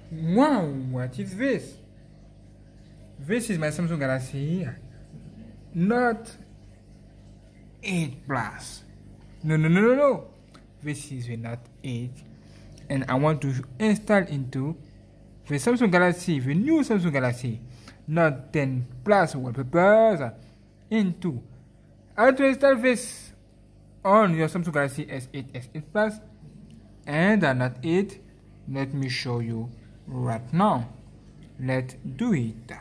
Wow, what is this? This is my Samsung Galaxy Note 8 Plus. No. This is the Note 8, and I want to install into the Samsung Galaxy, the new Samsung Galaxy Note 10 Plus wallpapers into. How to install this on your Samsung Galaxy S8, S8 Plus, and Note 8. Let me show you right now. Let's do it.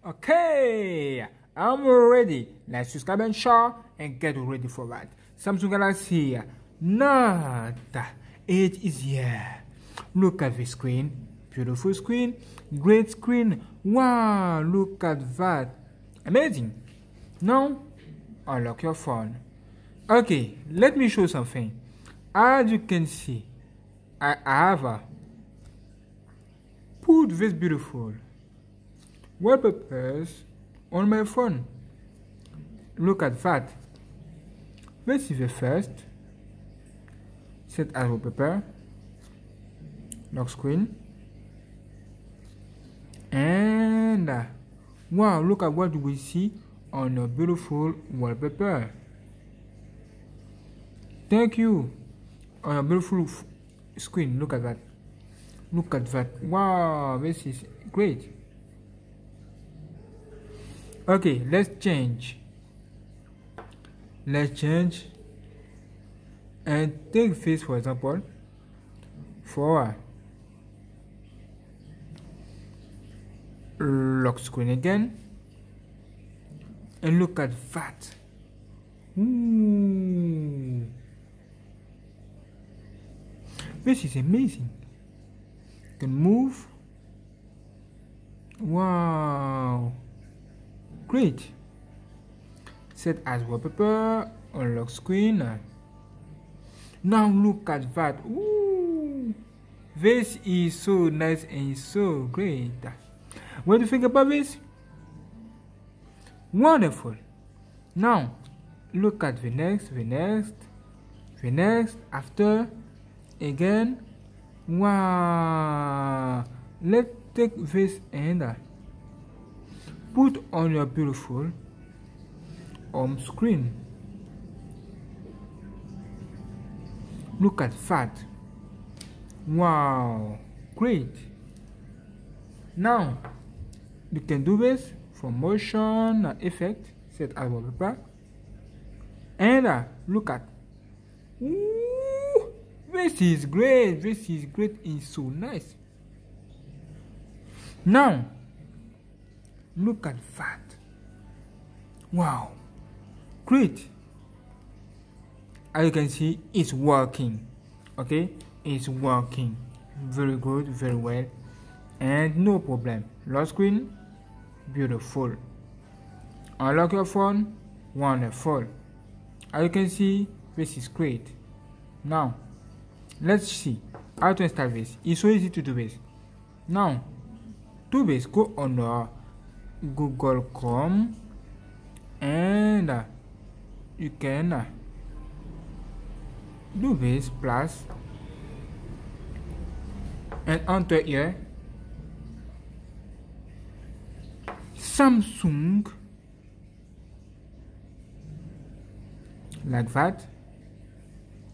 Okay, I'm ready. Let's subscribe and share and get ready for that. Samsung Galaxy Note 8 is here. Look at the screen. Beautiful screen. Great screen. Wow, look at that. Amazing. Now, unlock your phone. Okay, let me show something. As you can see, I have put this beautiful wallpapers on my phone. Look at that. This is the first. Set as wallpaper. Lock screen. And wow, look at what we see on your beautiful wallpaper. Thank you. On your beautiful screen. Look at that. Look at that. Wow, this is great. Okay, let's change. And take this, for example, for lock screen again, and look at that. Ooh. This is amazing. You can move. Wow, great. Set as wallpaper on lock screen. Now look at that. Ooh, this is so nice and so great. What do you think about this? Wonderful. Now look at the next, after again. Wow, let's take this and put on your beautiful home screen. Look at that. Wow, great. Now you can do this for motion effect. Set as wallpaper, and look at. Ooh, this is great. It's so nice. Now look at that. Wow, great. As you can see, it's working. Okay, it's working very good, very well, and no problem. Lock screen, beautiful. Unlock your phone, wonderful. As you can see, this is great. Now let's see how to install this. It's so easy to do this. Now do this. Go on our Google Chrome, and you can do this plus, and enter here Samsung, like that.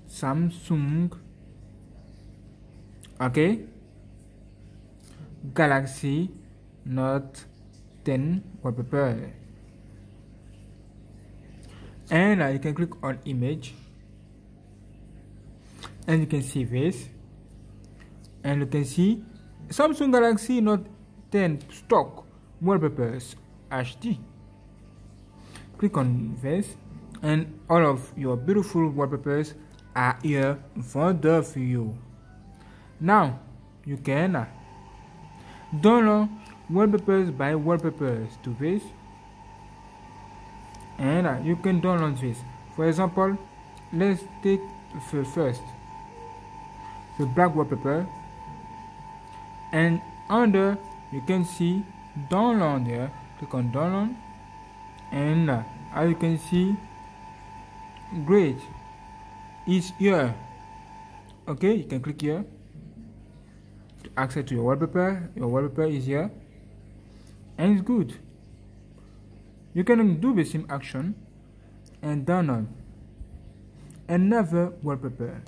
Samsung, okay, Galaxy Note 10 wallpaper, and you can click on image, and you can see this, and you can see Samsung Galaxy Note 10 stock wallpapers HD. Click on this, and all of your beautiful wallpapers are here for the view. Now you can download wallpapers by wallpapers to this, and you can download this. For example, let's take the first, the black wallpaper, and under you can see download here. Click on download, and as you can see, great, it's here. Okay, you can click here to access to your wallpaper. Your wallpaper is here, and it's good. You can do the same action and download another wallpaper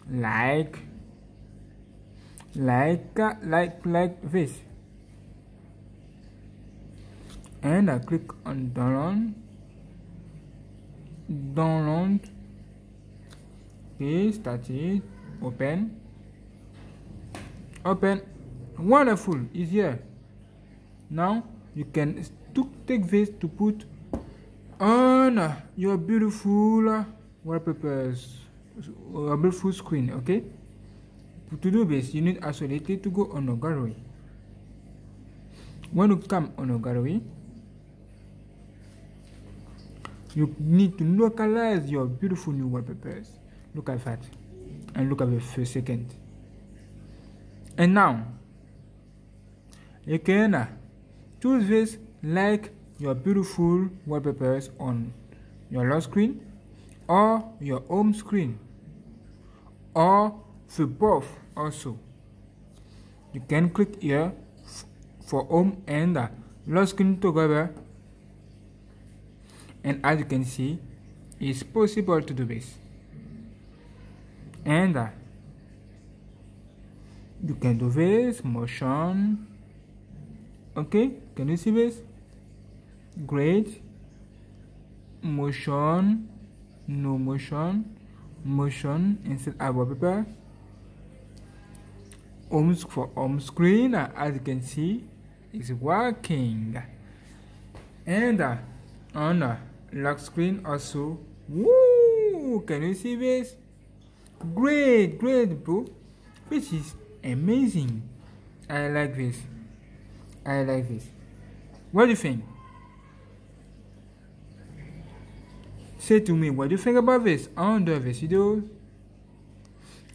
like this, and I click on download. Okay, start it, open. Wonderful, is here. Now you can take this to put on your beautiful wallpapers, your beautiful screen. Okay, to do this you need isolated to go on a gallery. When you come on a gallery, you need to localize your beautiful new wallpapers. Look at that, and look at the first second. And now you can choose this like your beautiful wallpapers on your lock screen or your home screen, or for both. Also, you can click here for home and lock screen together, and as you can see, it's possible to do this. And you can do this motion. Okay, can you see this? Great. Motion, no motion, motion instead of wallpaper. For home screen, as you can see, is working. And on lock screen also. Woo! Can you see this? Great, bro. This is amazing. I like this. What do you think? Say to me what do you think about this under this video,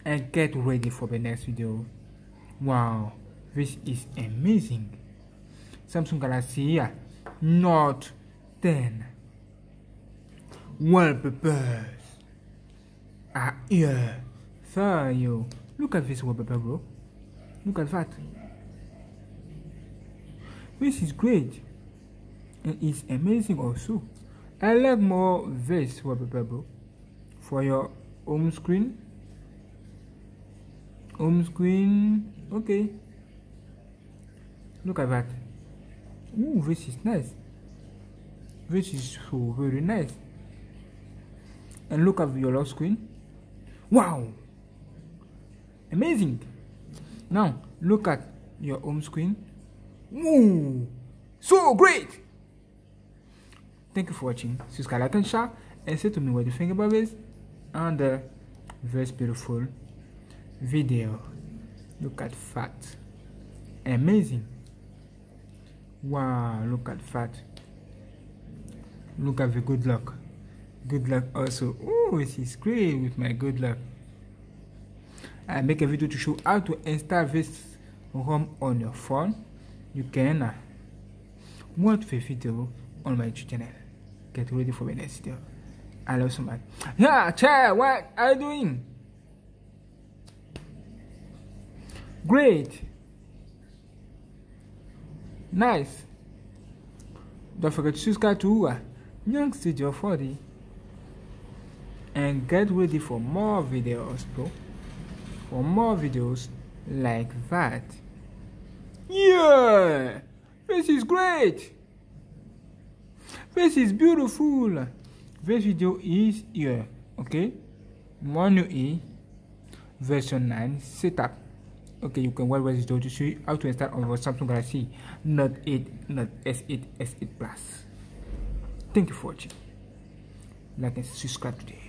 and get ready for the next video. Wow, this is amazing. Samsung Galaxy Note 10 wallpapers are here for you. Look at this wallpaper, bro. Look at that. This is great, and it's amazing also. I like more this wallpaper, bro, for your home screen. Okay, look at that. Ooh, this is nice. This is so very nice. And look at your lock screen. Wow, amazing. Now look at your home screen. Ooh, so great. Thank you for watching. Subscribe, like, and share, and say to me what you think about this under this beautiful video. Look at that. Amazing. Wow, look at that. Look at the good luck. Good luck also. Oh, this is great with my good luck. I make a video to show how to install this ROM on your phone. You can watch the video on my YouTube channel. Get ready for the next video. I love so much. Yeah, Chair, what are you doing? Great. Nice. Don't forget to subscribe to GNANGSTUDIO 40 and get ready for more videos, bro. For more videos like that. Yeah, this is great. This is beautiful. This video is here. Okay, GNU version 9 setup. Okay, you can watch this video to show you how to install on your Samsung Galaxy Note 8, Note S8, S8 Plus. Thank you for watching. Like and subscribe today.